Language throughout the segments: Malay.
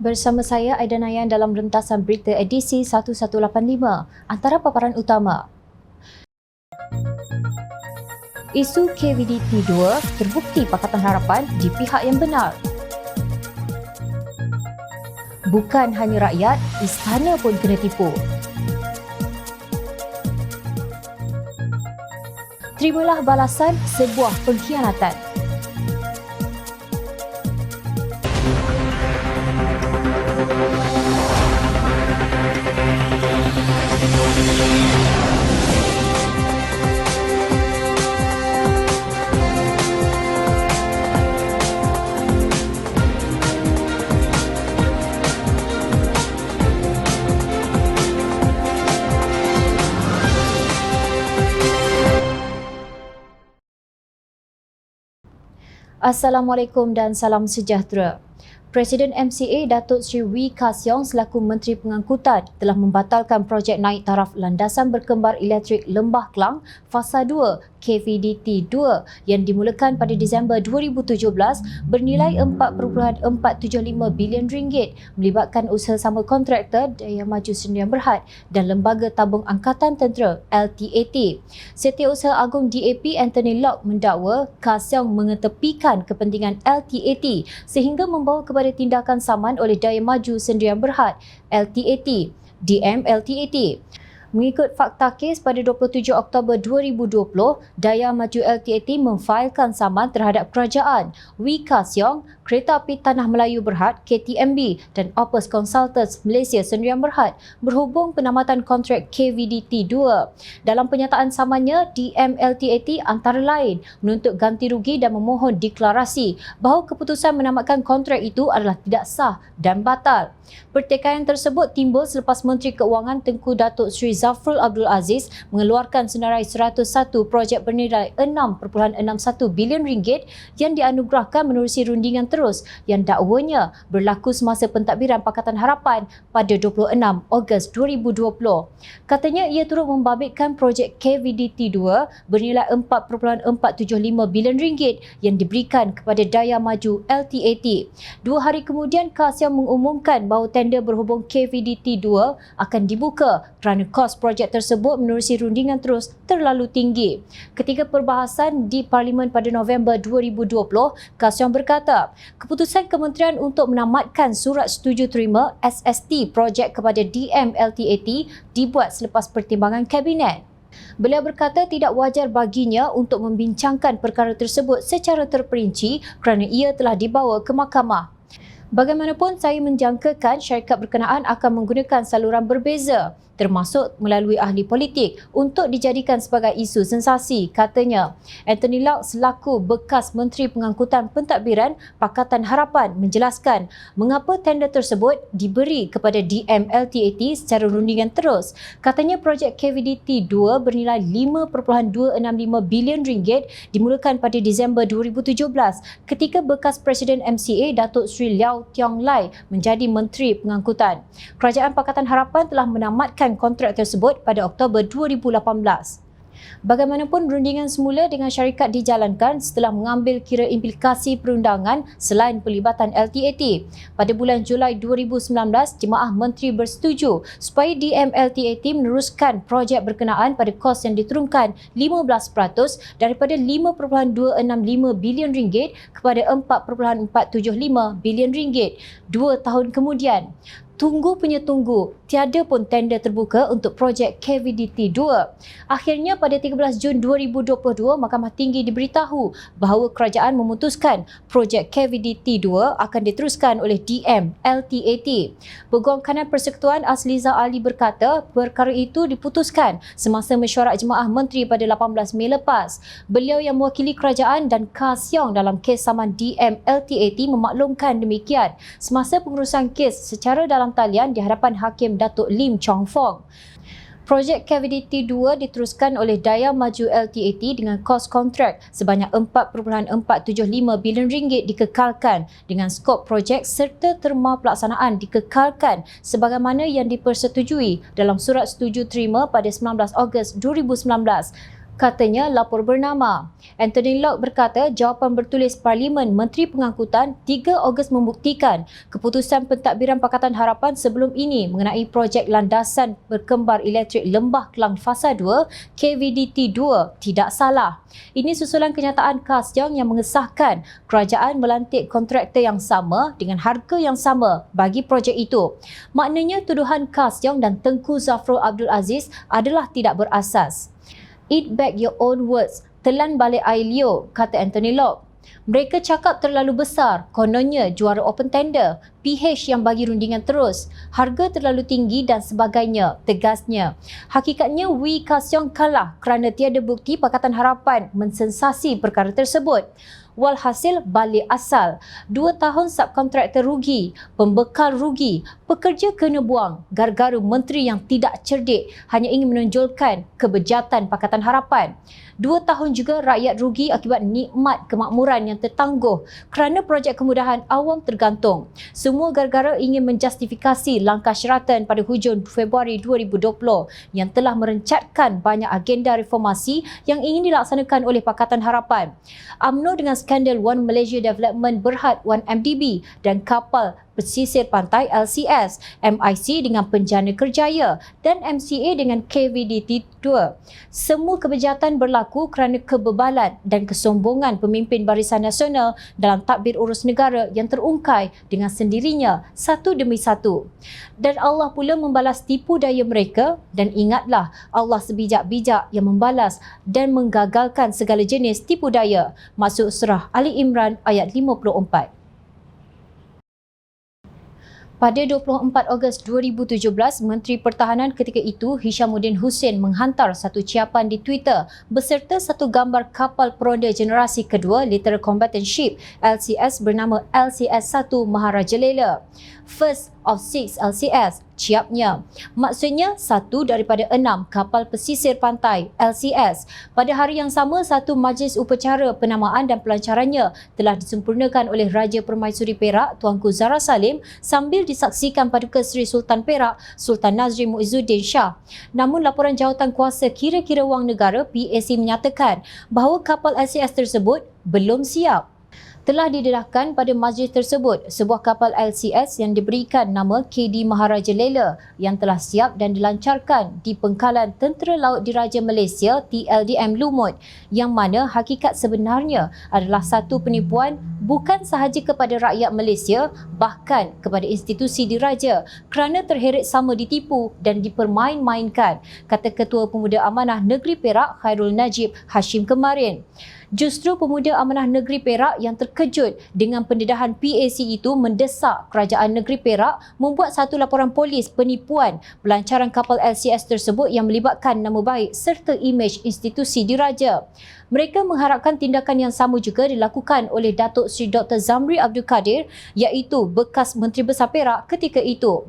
Bersama saya Aidan Ayan dalam rentasan berita edisi 1185. Antara paparan utama. Isu KVDT2 terbukti Pakatan Harapan di pihak yang benar. Bukan hanya rakyat, istana pun kena tipu. Terimalah balasan sebuah pengkhianatan. Assalamualaikum dan salam sejahtera. Presiden MCA Datuk Seri Wee Ka Siong selaku Menteri Pengangkutan telah membatalkan projek naik taraf landasan berkembar elektrik Lembah Kelang Fasa 2 KVDT2 yang dimulakan pada Disember 2017 bernilai 4.475 bilion ringgit melibatkan usaha sama kontraktor Daya Maju Sdn Bhd dan Lembaga Tabung Angkatan Tentera LTAT. Setiausaha Agung DAP Anthony Locke mendakwa Ka Siong mengetepikan kepentingan LTAT sehingga membawa kepada tindakan saman oleh Daya Maju Sdn Bhd LTAT, DM LTAT. Mengikut fakta kes pada 27 Oktober 2020, Daya Maju LTAT memfailkan saman terhadap kerajaan, Wee Ka Siong, Kereta Api Tanah Melayu Berhad KTMB dan Opus Consultants Malaysia Sdn Bhd berhubung penamatan kontrak KVDT2. Dalam penyataan samannya, DM LTAT antara lain menuntut ganti rugi dan memohon deklarasi bahawa keputusan menamatkan kontrak itu adalah tidak sah dan batal. Pertikaian tersebut timbul selepas Menteri Keuangan Tengku Datuk Seri Zafrul Abdul Aziz mengeluarkan senarai 101 projek bernilai 6.61 bilion ringgit yang dianugerahkan menerusi rundingan terus yang dakwanya berlaku semasa pentadbiran Pakatan Harapan pada 26 Ogos 2020. Katanya ia turut membabitkan projek KVDT2 bernilai 4.475 bilion ringgit yang diberikan kepada Daya Maju LTAT. 2 hari kemudian, Ka Siong mengumumkan bahawa tender berhubung KVDT2 akan dibuka kerana kos projek tersebut menerusi rundingan terus terlalu tinggi. Ketika perbahasan di Parlimen pada November 2020, Ka Siong berkata, keputusan kementerian untuk menamatkan surat setuju terima SST projek kepada DM LTAT dibuat selepas pertimbangan Kabinet. Beliau berkata tidak wajar baginya untuk membincangkan perkara tersebut secara terperinci kerana ia telah dibawa ke mahkamah. Bagaimanapun, saya menjangkakan syarikat berkenaan akan menggunakan saluran berbeza, termasuk melalui ahli politik untuk dijadikan sebagai isu sensasi, katanya. Anthony Locke selaku bekas Menteri Pengangkutan Pentadbiran Pakatan Harapan menjelaskan mengapa tender tersebut diberi kepada DM LTAT secara rundingan terus. Katanya projek KVDT2 bernilai 5.265 bilion ringgit dimulakan pada Disember 2017 ketika bekas Presiden MCA Datuk Seri Liao Tiong Lai menjadi Menteri Pengangkutan. Kerajaan Pakatan Harapan telah menamatkan kontrak tersebut pada Oktober 2018. Bagaimanapun, rundingan semula dengan syarikat dijalankan setelah mengambil kira implikasi perundangan selain pelibatan LTAT. Pada bulan Julai 2019, Jemaah Menteri bersetuju supaya DM LTAT meneruskan projek berkenaan pada kos yang diturunkan 15% daripada 5.265 bilion ringgit kepada 4.475 bilion ringgit 2 tahun kemudian. Tunggu punya tunggu, tiada pun tender terbuka untuk projek KVDT2. Akhirnya pada 13 Jun 2022, Mahkamah Tinggi diberitahu bahawa kerajaan memutuskan projek KVDT2 akan diteruskan oleh DM LTAT. Peguam Kanan Persekutuan Azliza Ali berkata perkara itu diputuskan semasa mesyuarat Jemaah Menteri pada 18 Mei lepas. Beliau yang mewakili kerajaan dan Ka Siong dalam kes saman DM LTAT memaklumkan demikian semasa pengurusan kes secara dalam talian di hadapan Hakim Datuk Lim Chong Fong. Projek KVDT2 diteruskan oleh Daya Maju LTAT dengan kos kontrak sebanyak 4.475 bilion ringgit dikekalkan dengan skop projek serta terma pelaksanaan dikekalkan sebagaimana yang dipersetujui dalam surat setuju terima pada 19 Ogos 2019. katanya lapor bernama. Anthony Locke berkata jawapan bertulis Parlimen Menteri Pengangkutan 3 Ogos membuktikan keputusan pentadbiran Pakatan Harapan sebelum ini mengenai projek landasan berkembar elektrik Lembah Kelang Fasa 2 KVDT2 tidak salah. Ini susulan kenyataan Kah Siong yang mengesahkan kerajaan melantik kontraktor yang sama dengan harga yang sama bagi projek itu. Maknanya tuduhan Kah Siong dan Tengku Zafrul Abdul Aziz adalah tidak berasas. Eat back your own words, telan balik air liur, kata Anthony Locke. Mereka cakap terlalu besar, kononnya juara open tender, PH yang bagi rundingan terus, harga terlalu tinggi dan sebagainya, tegasnya. Hakikatnya Wee Kah Siong kalah kerana tiada bukti Pakatan Harapan mensensasi perkara tersebut. Walhasil balik asal, 2 tahun subkontraktor rugi, pembekal rugi, pekerja kena buang, gara-gara menteri yang tidak cerdik hanya ingin menonjolkan kebejatan Pakatan Harapan. 2 tahun juga rakyat rugi akibat nikmat kemakmuran yang tertangguh kerana projek kemudahan awam tergantung. Semua gara-gara ingin menjustifikasi langkah Sheraton pada hujung Februari 2020 yang telah merencatkan banyak agenda reformasi yang ingin dilaksanakan oleh Pakatan Harapan. UMNO dengan skandal One Malaysia Development Berhad 1MDB dan kapal pesisir pantai LCS, MIC dengan Penjana Kerjaya dan MCA dengan KVDT2. Semua kebejatan berlaku kerana kebebalan dan kesombongan pemimpin Barisan Nasional dalam tadbir urus negara yang terungkai dengan sendirinya satu demi satu. Dan Allah pula membalas tipu daya mereka, dan ingatlah Allah sebijak-bijak yang membalas dan menggagalkan segala jenis tipu daya. Masuk surah Ali Imran ayat 54. Pada 24 Ogos 2017, Menteri Pertahanan ketika itu Hishamuddin Hussein menghantar satu ciapan di Twitter beserta satu gambar kapal peronda generasi kedua Literal Combatant Ship LCS bernama LCS-1 Maharaja Lela. First of 6 LCS, ciapnya. Maksudnya satu daripada 6 kapal pesisir pantai LCS. Pada hari yang sama, satu majlis upacara penamaan dan pelancarannya telah disempurnakan oleh Raja Permaisuri Perak Tuanku Zahra Salim sambil disaksikan Paduka Seri Sultan Perak Sultan Nazri Muizzuddin Shah. Namun laporan jawatan kuasa kira-kira wang negara PAC menyatakan bahawa kapal LCS tersebut belum siap. Telah didedahkan pada majlis tersebut sebuah kapal LCS yang diberikan nama KD Maharaja Lela yang telah siap dan dilancarkan di Pengkalan Tentera Laut Diraja Malaysia TLDM Lumut, yang mana hakikat sebenarnya adalah satu penipuan bukan sahaja kepada rakyat Malaysia, bahkan kepada institusi diraja kerana terheret sama ditipu dan dipermain-mainkan, kata Ketua Pemuda Amanah Negeri Perak Khairul Najib Hashim kemarin. Justru Pemuda Amanah Negeri Perak yang terkejut dengan pendedahan PAC itu mendesak Kerajaan Negeri Perak membuat satu laporan polis penipuan pelancaran kapal LCS tersebut yang melibatkan nama baik serta imej institusi diraja. Mereka mengharapkan tindakan yang sama juga dilakukan oleh Datuk Seri Dr. Zamri Abdul Kadir, iaitu bekas Menteri Besar Perak ketika itu.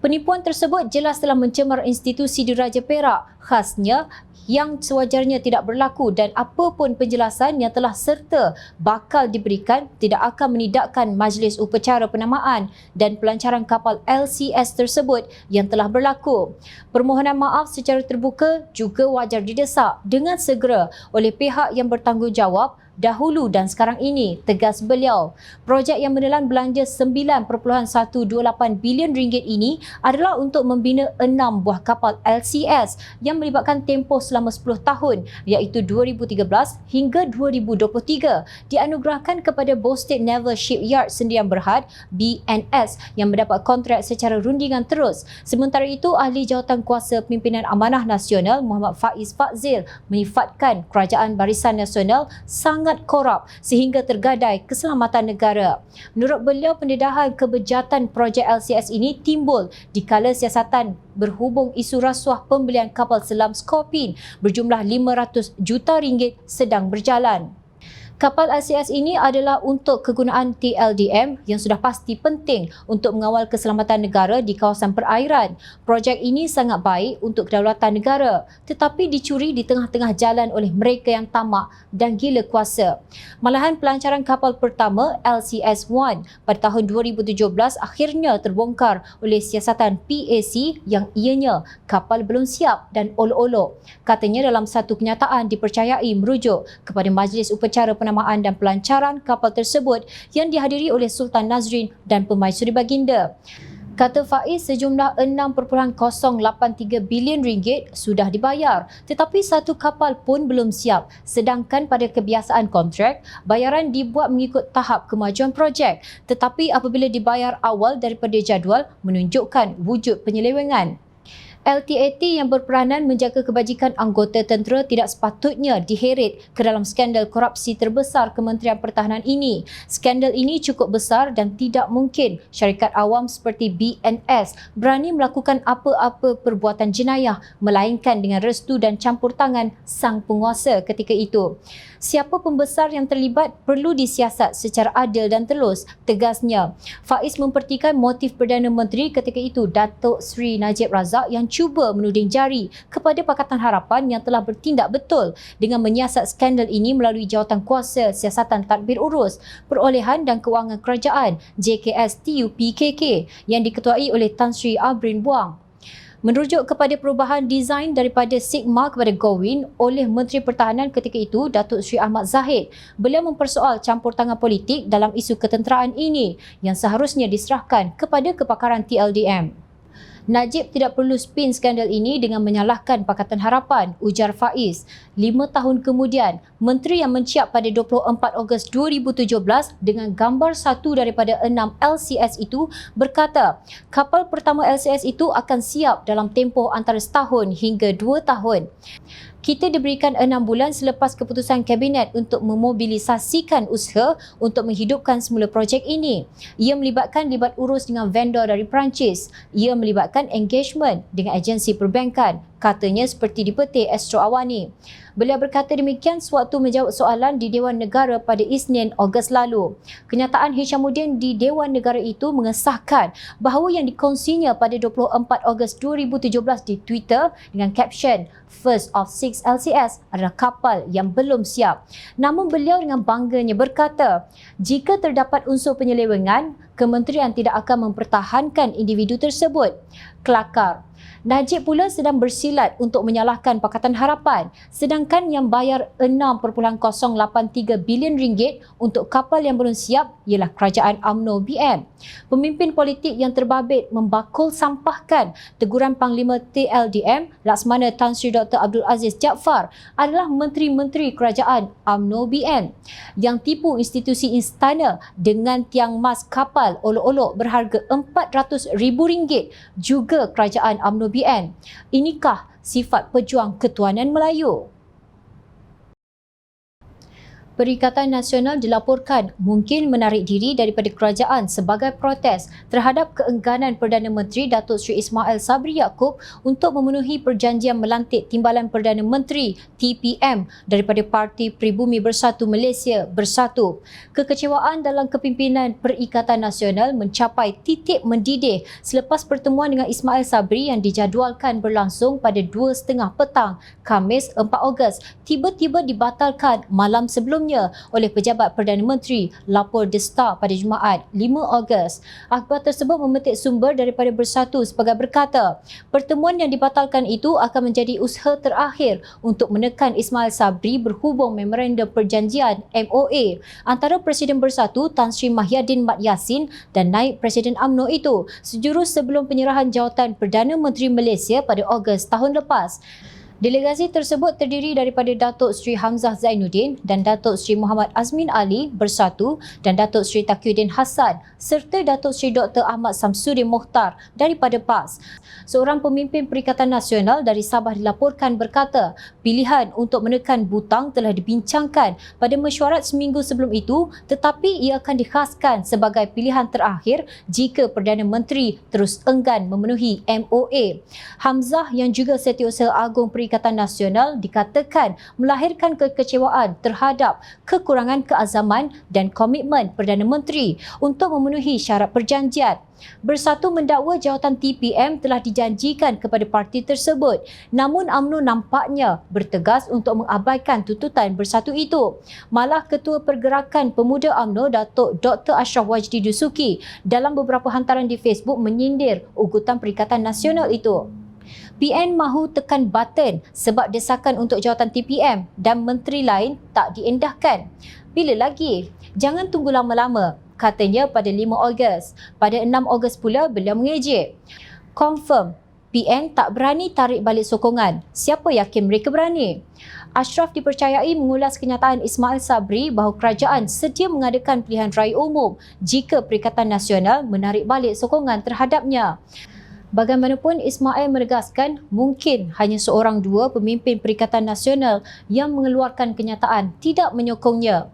Penipuan tersebut jelas telah mencemar institusi diraja Perak, khasnya yang sewajarnya tidak berlaku, dan apapun penjelasan yang telah serta bakal diberikan tidak akan menidakkan majlis upacara penamaan dan pelancaran kapal LCS tersebut yang telah berlaku. Permohonan maaf secara terbuka juga wajar didesak dengan segera oleh pihak yang bertanggungjawab dahulu dan sekarang ini, tegas beliau. Projek yang menelan belanja 9.128 bilion ringgit ini adalah untuk membina 6 buah kapal LCS yang melibatkan tempoh selama 10 tahun, iaitu 2013 hingga 2023, dianugerahkan kepada Bosted Naval Shipyard Sdn Bhd BNS yang mendapat kontrak secara rundingan terus. Sementara itu, Ahli Jawatan Kuasa Pimpinan Amanah Nasional Muhammad Faiz Fadzil menyifatkan Kerajaan Barisan Nasional sangat korup sehingga tergadai keselamatan negara. Menurut beliau, pendedahan kebejatan projek LCS ini timbul dikala siasatan berhubung isu rasuah pembelian kapal selam Scorpene berjumlah 500 juta ringgit sedang berjalan. Kapal LCS ini adalah untuk kegunaan TLDM yang sudah pasti penting untuk mengawal keselamatan negara di kawasan perairan. Projek ini sangat baik untuk kedaulatan negara, tetapi dicuri di tengah-tengah jalan oleh mereka yang tamak dan gila kuasa. Malahan pelancaran kapal pertama LCS-1 pada tahun 2017 akhirnya terbongkar oleh siasatan PAC yang ianya kapal belum siap dan olok-olok. Katanya dalam satu kenyataan dipercayai merujuk kepada Majlis Upacara Penamaan dan Pelancaran kapal tersebut yang dihadiri oleh Sultan Nazrin dan Permaisuri Baginda. Kata Faiz, sejumlah 6.083 bilion ringgit sudah dibayar, tetapi satu kapal pun belum siap. Sedangkan pada kebiasaan kontrak, bayaran dibuat mengikut tahap kemajuan projek, tetapi apabila dibayar awal daripada jadual menunjukkan wujud penyelewengan. LTAT yang berperanan menjaga kebajikan anggota tentera tidak sepatutnya diheret ke dalam skandal korupsi terbesar Kementerian Pertahanan ini. Skandal ini cukup besar dan tidak mungkin syarikat awam seperti BNS berani melakukan apa-apa perbuatan jenayah melainkan dengan restu dan campur tangan sang penguasa ketika itu. Siapa pembesar yang terlibat perlu disiasat secara adil dan telus, tegasnya. Faiz mempertikan motif Perdana Menteri ketika itu Datuk Seri Najib Razak yang cuba menuding jari kepada Pakatan Harapan yang telah bertindak betul dengan menyiasat skandal ini melalui jawatan kuasa siasatan tadbir urus, perolehan dan kewangan kerajaan JKS-TUPKK yang diketuai oleh Tan Sri Abrin Buang. Merujuk kepada perubahan desain daripada Sigma kepada Gowin oleh Menteri Pertahanan ketika itu, Datuk Seri Ahmad Zahid, beliau mempersoal campur tangan politik dalam isu ketenteraan ini yang seharusnya diserahkan kepada kepakaran TLDM. Najib tidak perlu spin skandal ini dengan menyalahkan Pakatan Harapan, ujar Faiz. 5 tahun kemudian, Menteri yang menciap pada 24 Ogos 2017 dengan gambar satu daripada 6 LCS itu berkata, kapal pertama LCS itu akan siap dalam tempoh antara setahun hingga 2 tahun. Kita diberikan 6 bulan selepas keputusan Kabinet untuk memobilisasikan usaha untuk menghidupkan semula projek ini. Ia melibatkan libat urus dengan vendor dari Perancis. Ia melibatkan engagement dengan agensi perbankan. Katanya seperti dipetik Astro Awani. Beliau berkata demikian sewaktu menjawab soalan di Dewan Negara pada Isnin, Ogos lalu. Kenyataan Hishamuddin di Dewan Negara itu mengesahkan bahawa yang dikongsinya pada 24 Ogos 2017 di Twitter dengan caption First of 6 LCS adalah kapal yang belum siap. Namun beliau dengan bangganya berkata, jika terdapat unsur penyelewengan, kementerian tidak akan mempertahankan individu tersebut. Kelakar. Najib pula sedang bersilat untuk menyalahkan Pakatan Harapan, sedangkan yang bayar 6.083 bilion ringgit untuk kapal yang belum siap ialah kerajaan UMNO BM. Pemimpin politik yang terbabit membakul sampahkan teguran Panglima TLDM Laksamana Tan Sri Dr. Abdul Aziz Jaafar adalah menteri-menteri kerajaan UMNO BM yang tipu institusi istana dengan tiang mas kapal olok-olok berharga RM400,000 juga kerajaan UMNO BN. Inikah sifat pejuang ketuanan Melayu? Perikatan Nasional dilaporkan mungkin menarik diri daripada kerajaan sebagai protes terhadap keengganan Perdana Menteri Datuk Seri Ismail Sabri Yaakob untuk memenuhi perjanjian melantik Timbalan Perdana Menteri TPM daripada Parti Pribumi Bersatu Malaysia Bersatu. Kekecewaan dalam kepimpinan Perikatan Nasional mencapai titik mendidih selepas pertemuan dengan Ismail Sabri yang dijadualkan berlangsung pada 2:30 petang Khamis 4 Ogos tiba-tiba dibatalkan malam sebelumnya oleh pejabat Perdana Menteri, lapor The Star pada Jumaat 5 Ogos. Akhbar tersebut memetik sumber daripada Bersatu sebagai berkata, pertemuan yang dibatalkan itu akan menjadi usaha terakhir untuk menekan Ismail Sabri berhubung memorandum perjanjian MOA antara Presiden Bersatu Tan Sri Mahyadin Mat Yassin dan Naib Presiden UMNO itu sejurus sebelum penyerahan jawatan Perdana Menteri Malaysia pada Ogos tahun lepas. Delegasi tersebut terdiri daripada Datuk Seri Hamzah Zainuddin dan Datuk Seri Muhammad Azmin Ali Bersatu dan Datuk Seri Taqiyuddin Hassan serta Datuk Seri Dr. Ahmad Samsudin Mokhtar daripada PAS. Seorang pemimpin Perikatan Nasional dari Sabah dilaporkan berkata, pilihan untuk menekan butang telah dibincangkan pada mesyuarat seminggu sebelum itu, tetapi ia akan dikhaskan sebagai pilihan terakhir jika Perdana Menteri terus enggan memenuhi MOA. Hamzah yang juga Setiausaha Agung Perikatan Perikatan Nasional dikatakan melahirkan kekecewaan terhadap kekurangan keazaman dan komitmen Perdana Menteri untuk memenuhi syarat perjanjian. Bersatu mendakwa jawatan TPM telah dijanjikan kepada parti tersebut, namun UMNO nampaknya bertegas untuk mengabaikan tuntutan Bersatu itu. Malah Ketua Pergerakan Pemuda UMNO Datuk Dr. Ashraf Wajdi Dusuki dalam beberapa hantaran di Facebook menyindir ugutan Perikatan Nasional itu. PN mahu tekan button sebab desakan untuk jawatan TPM dan menteri lain tak diendahkan. Bila lagi? Jangan tunggu lama-lama, katanya pada 5 Ogos. Pada 6 Ogos pula beliau mengejek. Confirm, PN tak berani tarik balik sokongan. Siapa yakin mereka berani? Ashraf dipercayai mengulas kenyataan Ismail Sabri bahawa kerajaan sedia mengadakan pilihan raya umum jika Perikatan Nasional menarik balik sokongan terhadapnya. Bagaimanapun, Ismail menegaskan mungkin hanya seorang dua pemimpin Perikatan Nasional yang mengeluarkan kenyataan tidak menyokongnya.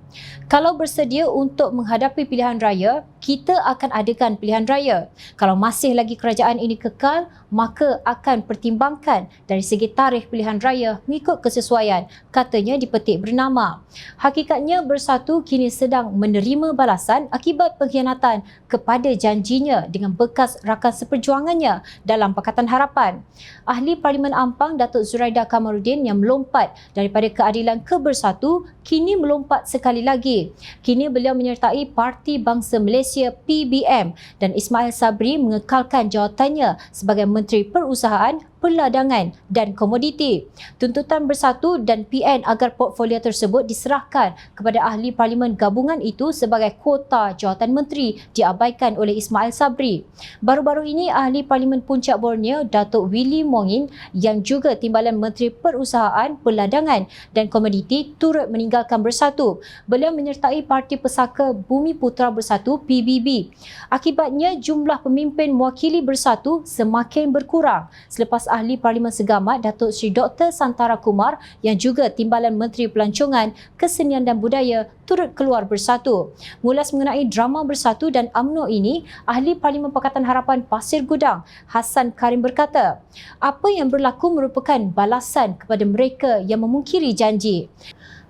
Kalau bersedia untuk menghadapi pilihan raya, kita akan adakan pilihan raya. Kalau masih lagi kerajaan ini kekal, maka akan pertimbangkan dari segi tarikh pilihan raya mengikut kesesuaian, katanya dipetik bernama. Hakikatnya Bersatu kini sedang menerima balasan akibat pengkhianatan kepada janjinya dengan bekas rakan seperjuangannya dalam Pakatan Harapan. Ahli Parlimen Ampang Datuk Zuraida Kamaruddin yang melompat daripada keadilan ke Bersatu kini melompat sekali lagi. Kini beliau menyertai Parti Bangsa Malaysia PBM dan Ismail Sabri mengekalkan jawatannya sebagai Menteri Perusahaan, Perladangan dan Komoditi. Tuntutan Bersatu dan PN agar portfolio tersebut diserahkan kepada ahli parlimen gabungan itu sebagai kuota jawatan menteri diabaikan oleh Ismail Sabri. Baru-baru ini ahli parlimen Puncak Borneo Datuk Willy Mongin yang juga Timbalan Menteri Perusahaan, Perladangan dan Komoditi turut meninggalkan Bersatu. Beliau menyertai Parti Pesaka Bumi Putera Bersatu PBB. Akibatnya jumlah pemimpin mewakili Bersatu semakin berkurang selepas ahli Parlimen Segamat Datuk Seri Dr. Santara Kumar yang juga Timbalan Menteri Pelancongan, Kesenian dan Budaya turut keluar Bersatu. Mengulas mengenai drama Bersatu dan UMNO ini, ahli Parlimen Pakatan Harapan Pasir Gudang Hassan Karim berkata, apa yang berlaku merupakan balasan kepada mereka yang memungkiri janji.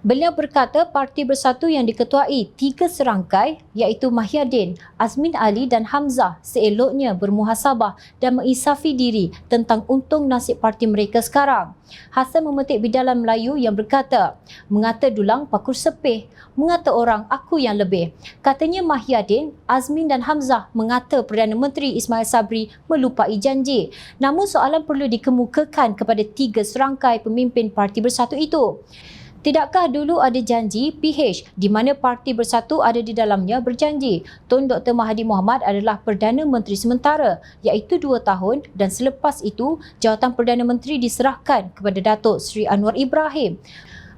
Beliau berkata parti Bersatu yang diketuai 3 serangkai iaitu Mahyadin, Azmin Ali dan Hamzah seeloknya bermuhasabah dan mengisafi diri tentang untung nasib parti mereka sekarang. Hassan memetik bidalan Melayu yang berkata, mengata dulang pakur sepih, mengata orang aku yang lebih. Katanya Mahyadin, Azmin dan Hamzah mengata Perdana Menteri Ismail Sabri melupai janji. Namun soalan perlu dikemukakan kepada 3 serangkai pemimpin parti Bersatu itu. Tidakkah dulu ada janji PH di mana Parti Bersatu ada di dalamnya berjanji Tun Dr. Mahathir Mohamad adalah Perdana Menteri sementara iaitu 2 tahun dan selepas itu jawatan Perdana Menteri diserahkan kepada Datuk Seri Anwar Ibrahim.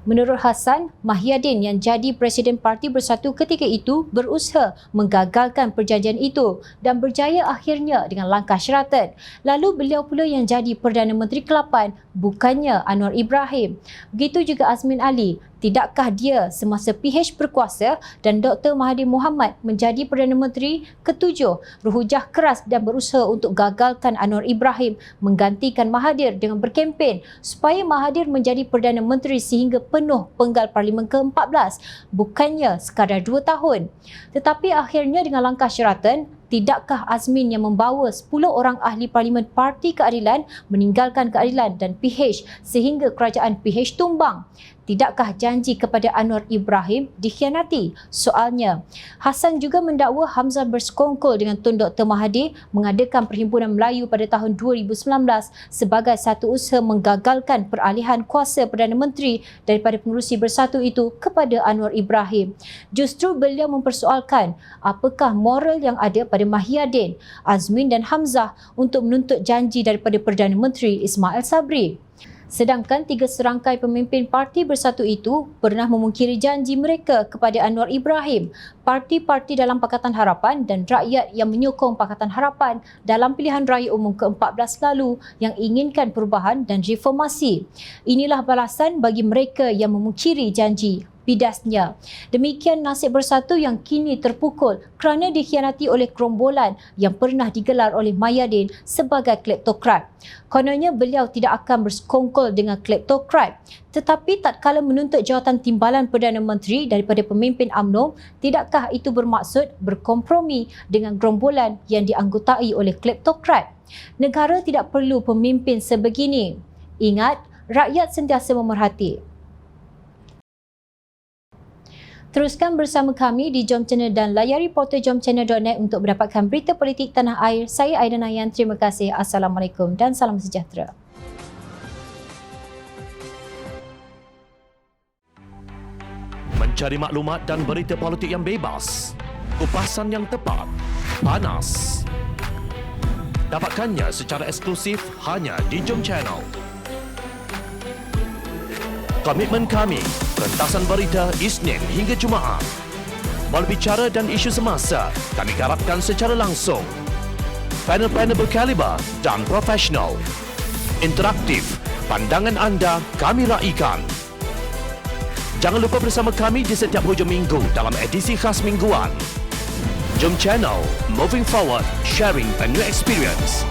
Menurut Hassan, Mahyadin yang jadi Presiden Parti Bersatu ketika itu berusaha menggagalkan perjanjian itu dan berjaya akhirnya dengan langkah syaratan. Lalu beliau pula yang jadi Perdana Menteri ke-8, bukannya Anwar Ibrahim. Begitu juga Azmin Ali. Tidakkah dia semasa PH berkuasa dan Dr. Mahathir Mohamad menjadi Perdana Menteri ke-7 berhujah keras dan berusaha untuk gagalkan Anwar Ibrahim menggantikan Mahathir dengan berkempen supaya Mahathir menjadi Perdana Menteri sehingga penuh penggal Parlimen ke-14, bukannya sekadar 2 tahun. Tetapi akhirnya dengan langkah syaratan, tidakkah Azmin yang membawa 10 orang ahli Parlimen Parti Keadilan meninggalkan keadilan dan PH sehingga kerajaan PH tumbang? Tidakkah janji kepada Anwar Ibrahim dikhianati? Soalnya, Hassan juga mendakwa Hamzah bersekongkol dengan Tun Dr. Mahathir mengadakan Perhimpunan Melayu pada tahun 2019 sebagai satu usaha menggagalkan peralihan kuasa Perdana Menteri daripada pengerusi Bersatu itu kepada Anwar Ibrahim. Justru beliau mempersoalkan apakah moral yang ada pada Mahyadin, Azmin dan Hamzah untuk menuntut janji daripada Perdana Menteri Ismail Sabri. Sedangkan 3 serangkai pemimpin Parti Bersatu itu pernah memungkiri janji mereka kepada Anwar Ibrahim, parti-parti dalam Pakatan Harapan dan rakyat yang menyokong Pakatan Harapan dalam pilihan raya umum ke-14 lalu yang inginkan perubahan dan reformasi. Inilah balasan bagi mereka yang memungkiri janji. bidasnya. Demikian nasib Bersatu yang kini terpukul kerana dikhianati oleh gerombolan yang pernah digelar oleh Mayadin sebagai kleptokrat. Kononnya beliau tidak akan bersekongkol dengan kleptokrat, tetapi tatkala menuntut jawatan timbalan Perdana Menteri daripada pemimpin UMNO, tidakkah itu bermaksud berkompromi dengan gerombolan yang dianggotai oleh kleptokrat? Negara tidak perlu pemimpin sebegini. Ingat, rakyat sentiasa memerhati. Teruskan bersama kami di Jom Channel dan layari portal jomchannel.net untuk mendapatkan berita politik tanah air. Saya Aida Nayan. Terima kasih. Assalamualaikum dan salam sejahtera. Mencari maklumat dan berita politik yang bebas, kupasan yang tepat, panas. Dapatkannya secara eksklusif hanya di Jom Channel. Komitmen kami, rentasan berita Isnin hingga Jumaat. Berbicara dan isu semasa, kami garapkan secara langsung. Panel-panel berkaliber dan profesional. Interaktif, pandangan anda kami raikan. Jangan lupa bersama kami di setiap hujung minggu dalam edisi khas mingguan. Jom Channel, moving forward, sharing a new experience.